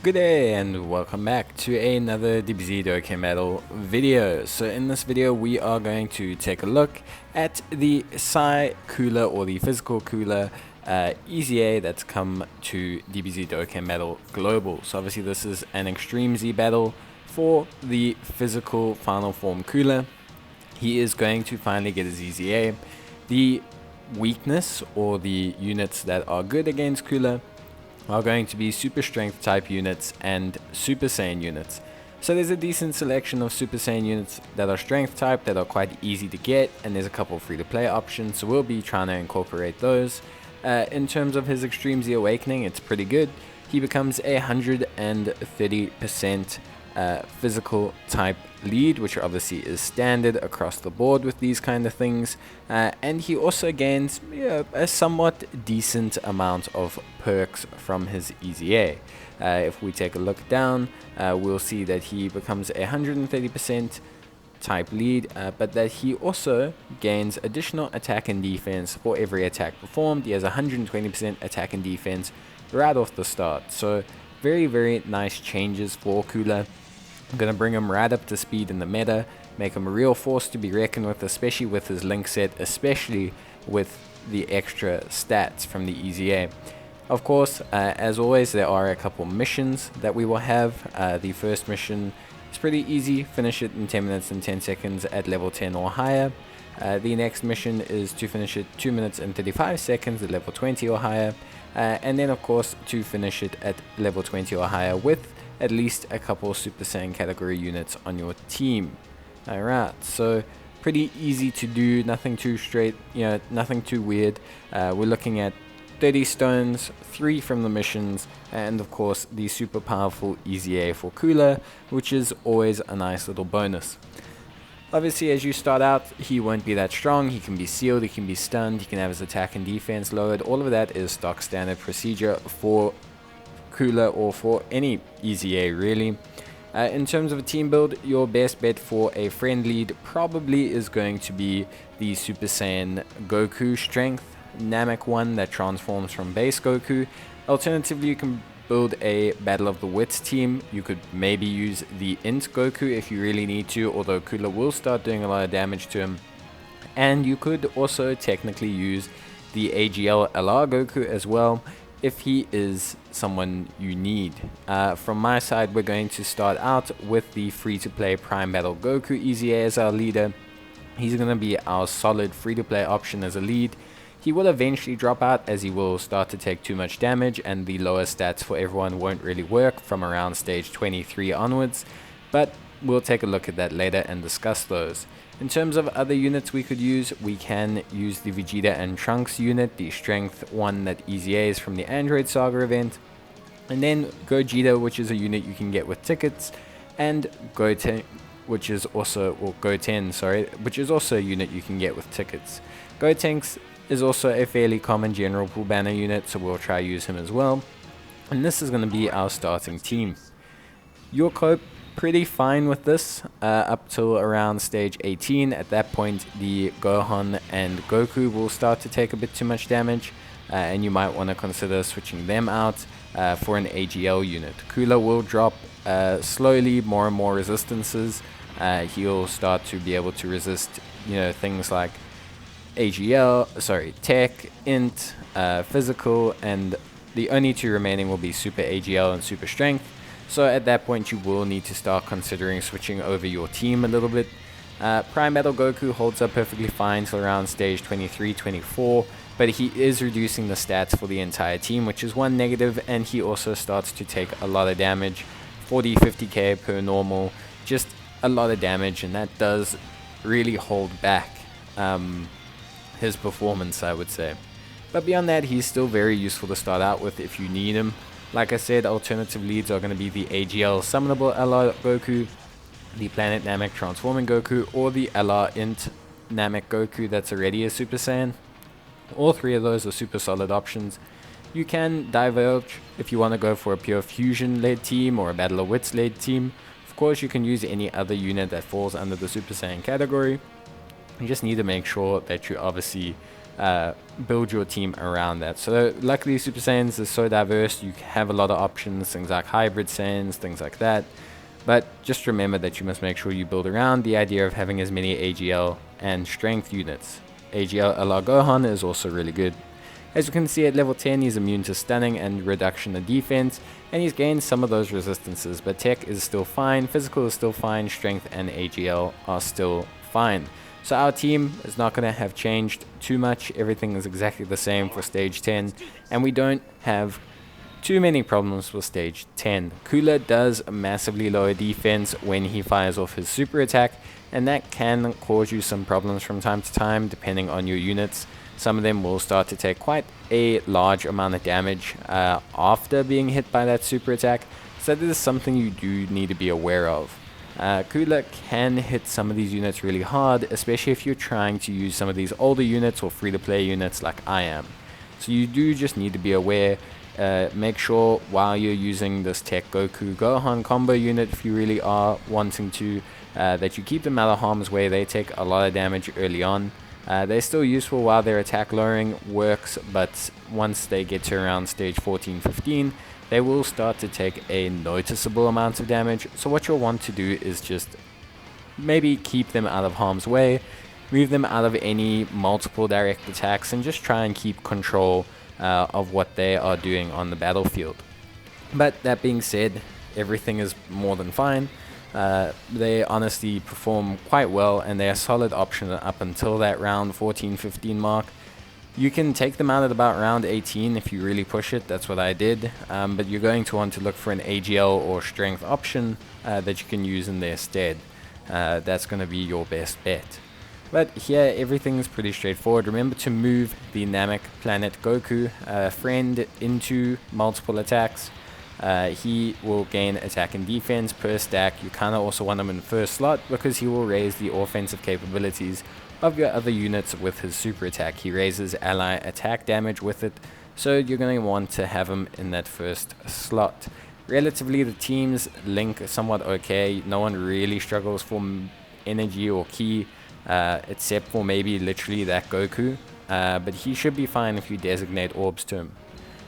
Good day and welcome back to another DBZ Dokkan Battle video. So in this video we are going to take a look at the PHY Cooler or the physical cooler EZA that's come to DBZ Dokkan Battle Global. So obviously this is an Extreme Z battle for the physical final form cooler. He is going to finally get his EZA. The weakness or the units that are good against cooler are going to be super strength type units and super saiyan units. So there's a decent selection of super saiyan units that are strength type that are quite easy to get, and there's a couple free to play options, so we'll be trying to incorporate those. In terms of his Extreme Z Awakening, it's pretty good. He becomes a 130% physical type lead, which obviously is standard across the board with these kind of things, and he also gains a somewhat decent amount of perks from his EZA. If we take a look down, we'll see that he becomes a 130% type lead, but that he also gains additional attack and defense for every attack performed. He has 120% attack and defense right off the start, so very nice changes for Cooler. I'm going to bring him right up to speed in the meta, make him a real force to be reckoned with, especially with his link set, especially with the extra stats from the EZA. Of course, as always, there are a couple missions that we will have. The first mission is pretty easy, finish it in 10 minutes and 10 seconds at level 10 or higher. The next mission is to finish it 2 minutes and 35 seconds at level 20 or higher. And then of course to finish it at level 20 or higher with at least a couple Super Saiyan category units on your team. Alright, so pretty easy to do, nothing too straight, nothing too weird. We're looking at 30 stones, 3 from the missions, and of course the super powerful EZA for Cooler, which is always a nice little bonus. Obviously, as you start out, he won't be that strong. He can be sealed, he can be stunned, he can have his attack and defense lowered. All of that is stock standard procedure for Cooler or for any EZA really. In terms of a team build, your best bet for a friend lead probably is going to be the Super Saiyan Goku strength Namek one that transforms from base Goku. Alternatively, you can build a Battle of the Wits team. You could maybe use the Int Goku if you really need to, although Cooler will start doing a lot of damage to him. And you could also technically use the AGL LR Goku as well, if he is someone you need. From my side, we're going to start out with the free-to-play Prime Battle Goku EZA as our leader. He's going to be our solid free-to-play option as a lead. He will eventually drop out as he will start to take too much damage and the lower stats for everyone won't really work from around stage 23 onwards, but we'll take a look at that later and discuss those. In terms of other units we could use, we can use the Vegeta and Trunks unit, the strength one that EZA is from the Android Saga event, and then Gogeta, which is a unit you can get with tickets, and Goten, which is also, or Goten, sorry, which is also a unit you can get with tickets. Gotenks is also a fairly common general pool banner unit, so we'll try use him as well. And this is going to be our starting team. You'll cope pretty fine with this up till around stage 18. At that point, the Gohan and Goku will start to take a bit too much damage, and you might want to consider switching them out for an AGL unit. Cooler will drop slowly more and more resistances. He'll start to be able to resist, things like Tech, Int, Physical, and the only 2 remaining will be Super AGL and Super Strength. So at that point you will need to start considering switching over your team a little bit. Prime Battle Goku holds up perfectly fine till around stage 23-24, but he is reducing the stats for the entire team, which is one negative, and he also starts to take a lot of damage, 40-50k per normal, just a lot of damage, and that does really hold back his performance, I would say. But beyond that, he's still very useful to start out with if you need him. Like I said, alternative leads are going to be the AGL Summonable LR Goku, the Planet Namek Transforming Goku, or the LR Int Namek Goku that's already a Super Saiyan. All 3 of those are super solid options. You can diverge if you want to go for a pure fusion led team or a Battle of Wits led team. Of course, you can use any other unit that falls under the Super Saiyan category. You just need to make sure that you obviously build your team around that. So luckily Super Saiyans is so diverse, you have a lot of options, things like hybrid Saiyans, things like that. But just remember that you must make sure you build around the idea of having as many AGL and strength units. AGL a la Gohan is also really good. As you can see, at level 10 he's immune to stunning and reduction of defense, and he's gained some of those resistances, but tech is still fine, physical is still fine, strength and AGL are still fine. So our team is not going to have changed too much, everything is exactly the same for stage 10, and we don't have too many problems with stage 10. Cooler does massively lower defense when he fires off his super attack, and that can cause you some problems from time to time depending on your units. Some of them will start to take quite a large amount of damage after being hit by that super attack, so this is something you do need to be aware of. Cooler can hit some of these units really hard, especially if you're trying to use some of these older units or free-to-play units like I am. So you do just need to be aware. Make sure while you're using this Tech Goku Gohan combo unit, if you really are wanting to, that you keep them out of harm's way. They take a lot of damage early on. They're still useful while their attack lowering works, but once they get to around stage 14-15, they will start to take a noticeable amount of damage. So what you'll want to do is just maybe keep them out of harm's way, move them out of any multiple direct attacks, and just try and keep control of what they are doing on the battlefield. But that being said, everything is more than fine. They honestly perform quite well, and they're a solid option up until that round 14-15 mark. You can take them out at about round 18 if you really push it. That's what I did, but you're going to want to look for an AGL or strength option that you can use in their stead. That's going to be your best bet. But here everything's pretty straightforward. Remember to move the Namek Planet Goku friend into multiple attacks. He will gain attack and defense per stack. You kind of also want him in the first slot because he will raise the offensive capabilities of your other units with his super attack. He raises ally attack damage with it, so you're going to want to have him in that first slot. Relatively, the teams link somewhat okay. No one really struggles for energy or ki, except for maybe literally that Goku, but he should be fine if you designate orbs to him.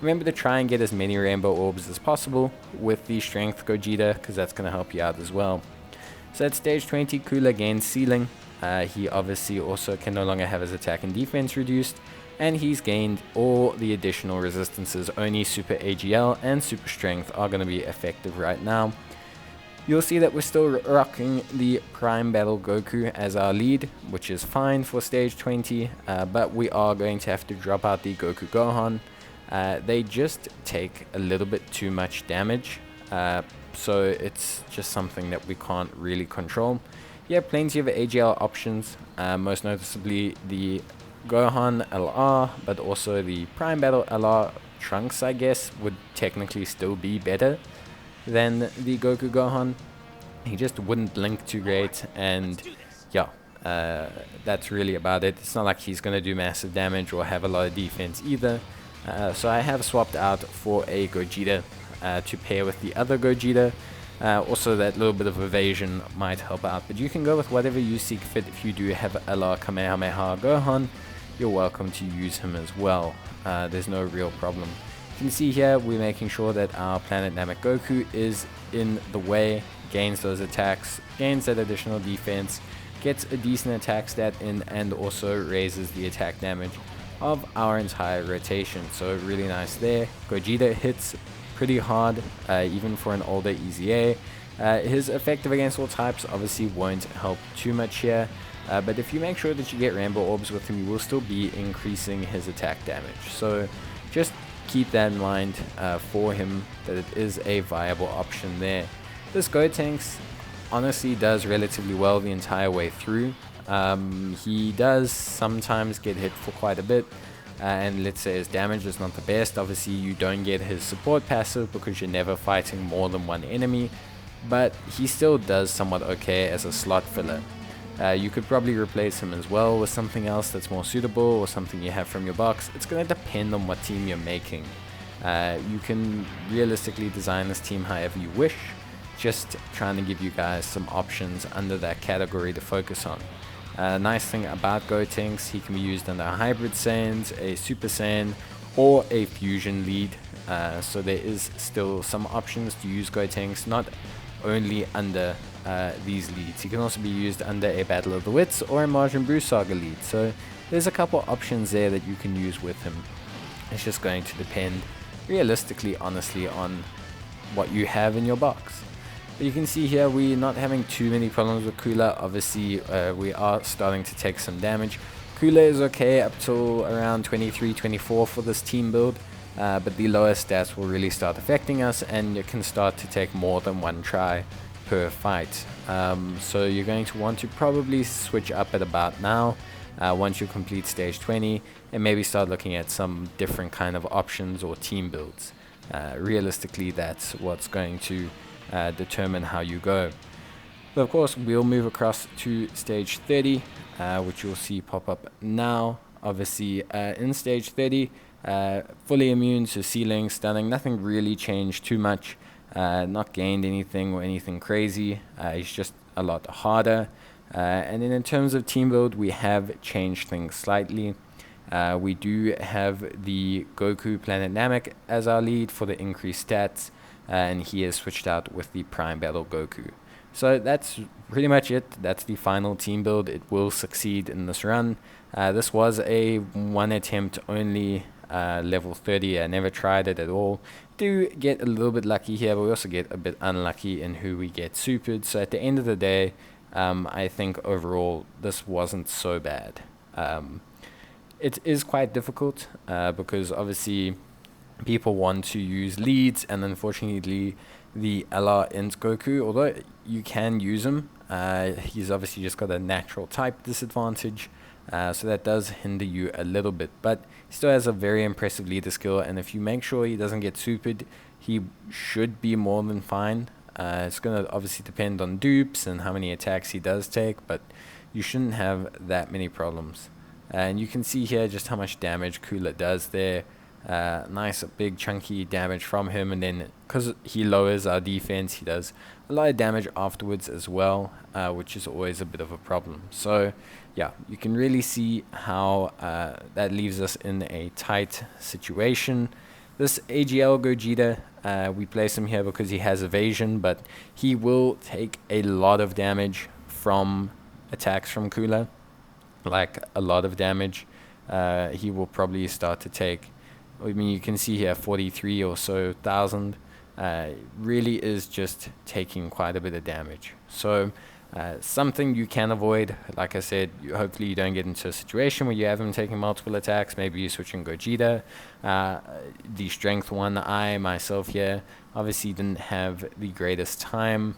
Remember to try and get as many rainbow orbs as possible with the strength Gogeta, because that's going to help you out as well. So at stage 20, Cooler gains ceiling. He obviously also can no longer have his attack and defense reduced, and he's gained all the additional resistances. Only Super AGL and Super Strength are going to be effective right now. You'll see that we're still rocking the Prime Battle Goku as our lead, which is fine for stage 20, but we are going to have to drop out the Goku Gohan. They just take a little bit too much damage, so it's just something that we can't really control. You have plenty of AGL options, most noticeably the Gohan LR, but also the Prime Battle LR. Trunks, I guess, would technically still be better than the Goku Gohan. He just wouldn't link too great, and yeah, that's really about it. It's not like he's going to do massive damage or have a lot of defense either. So I have swapped out for a Gogeta to pair with the other Gogeta. Also, that little bit of evasion might help out, but you can go with whatever you see fit. If you do have LR Kamehameha Gohan, you're welcome to use him as well. There's no real problem. You can see here we're making sure that our Planet Namek Goku is in the way, gains those attacks, gains that additional defense, gets a decent attack stat in, and also raises the attack damage of our entire rotation. So really nice there. Gogeta hits pretty hard, even for an older EZA. His effective against all types obviously won't help too much here, but if you make sure that you get Rainbow Orbs with him, you will still be increasing his attack damage. So just keep that in mind for him, that it is a viable option there. This Gotenks honestly does relatively well the entire way through. He does sometimes get hit for quite a bit, and let's say his damage is not the best. Obviously you don't get his support passive because you're never fighting more than one enemy, but he still does somewhat okay as a slot filler. You could probably replace him as well with something else that's more suitable, or something you have from your box. It's going to depend on what team you're making. You can realistically design this team however you wish, just trying to give you guys some options under that category to focus on. Nice thing about Gotenks, he can be used under a Hybrid Saiyans, a Super Saiyan, or a Fusion lead. So there is still some options to use Gotenks, not only under these leads. He can also be used under a Battle of the Wits or a Majin Buu Saga lead. So there's a couple options there that you can use with him. It's just going to depend realistically, honestly, on what you have in your box. But you can see here we're not having too many problems with Cooler. Obviously, we are starting to take some damage. Cooler is okay up till around 23, 24 for this team build. But the lower stats will really start affecting us, and you can start to take more than one try per fight. So you're going to want to probably switch up at about now, once you complete stage 20, and maybe start looking at some different kind of options or team builds. Realistically, that's what's going to determine how you go. But of course, we'll move across to stage 30, which you'll see pop up now. Obviously, in stage 30, fully immune to Sealing, Stunning, nothing really changed too much, not gained anything or anything crazy. He's just a lot harder. And then in terms of team build, we have changed things slightly. We do have the Goku Planet Namek as our lead for the increased stats, and he is switched out with the Prime Battle Goku. So that's pretty much it. That's the final team build. It will succeed in this run. This was a one attempt only, level 30. I never tried it at all. Do get a little bit lucky here, but we also get a bit unlucky in who we get supered. So at the end of the day, I think overall this wasn't so bad. It is quite difficult because obviously people want to use leads, and unfortunately the LR int Goku, although you can use him, he's obviously just got a natural type disadvantage, so that does hinder you a little bit, but he still has a very impressive leader skill, and if you make sure he doesn't get supered, he should be more than fine. It's going to obviously depend on dupes and how many attacks he does take, but you shouldn't have that many problems. And you can see here just how much damage Cooler does there. Nice big chunky damage from him, and then because he lowers our defense, he does a lot of damage afterwards as well, which is always a bit of a problem. So yeah, you can really see how that leaves us in a tight situation. This AGL Gogeta, we place him here because he has evasion, but he will take a lot of damage from attacks from Cooler, like a lot of damage. He will probably start to take, I mean, you can see here 43 or so thousand. Really is just taking quite a bit of damage. So something you can avoid. Like I said, hopefully you don't get into a situation where you have him taking multiple attacks. Maybe you switch in Gogeta. The strength one, I myself here obviously didn't have the greatest time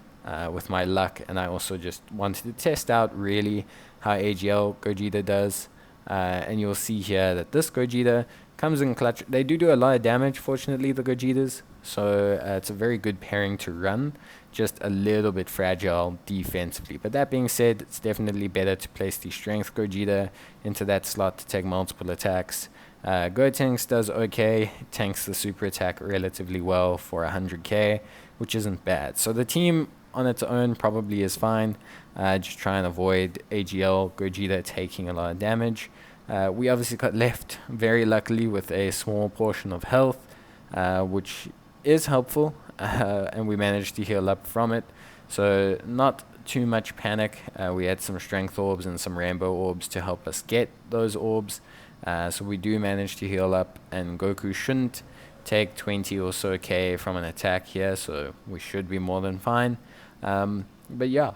with my luck, and I also just wanted to test out really how AGL Gogeta does. And you'll see here that this Gogeta comes in clutch. They do a lot of damage, fortunately, the Gogetas, so it's a very good pairing to run, just a little bit fragile defensively. But that being said, it's definitely better to place the strength Gogeta into that slot to take multiple attacks. Gotenks does okay, tanks the super attack relatively well for 100k, which isn't bad. So the team on its own probably is fine. Just try and avoid AGL Gogeta taking a lot of damage. We obviously got left very luckily with a small portion of health, which is helpful, and we managed to heal up from it, so not too much panic. We had some strength orbs and some rainbow orbs to help us get those orbs, so we do manage to heal up, and Goku shouldn't take 20 or so k from an attack here, so we should be more than fine. But yeah,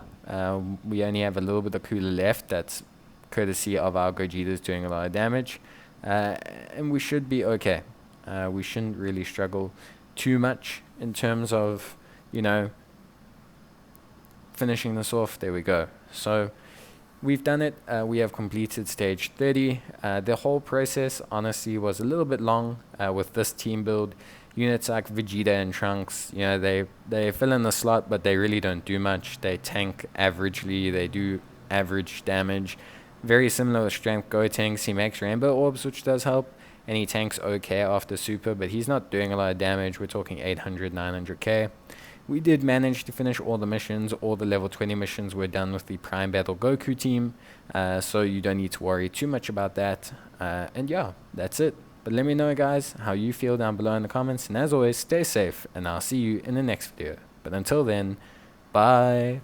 we only have a little bit of Cooler left. That's courtesy of our Gogetas doing a lot of damage, and we should be okay. We shouldn't really struggle too much in terms of, you know, finishing this off. There we go. So we've done it. We have completed stage 30. The whole process honestly was a little bit long with this team build. Units like Vegeta and Trunks, you know, they fill in the slot, but they really don't do much. They tank averagely. They do average damage. Very similar with Strength Gotenks. He makes Rainbow Orbs, which does help, and he tanks okay after Super, but he's not doing a lot of damage. We're talking 800, 900k. we did manage to finish all the missions. All the level 20 missions were done with the Prime Battle Goku team, so you don't need to worry too much about that. And yeah, that's it. But let me know, guys, how you feel down below in the comments. And as always, stay safe, and I'll see you in the next video. But until then, bye.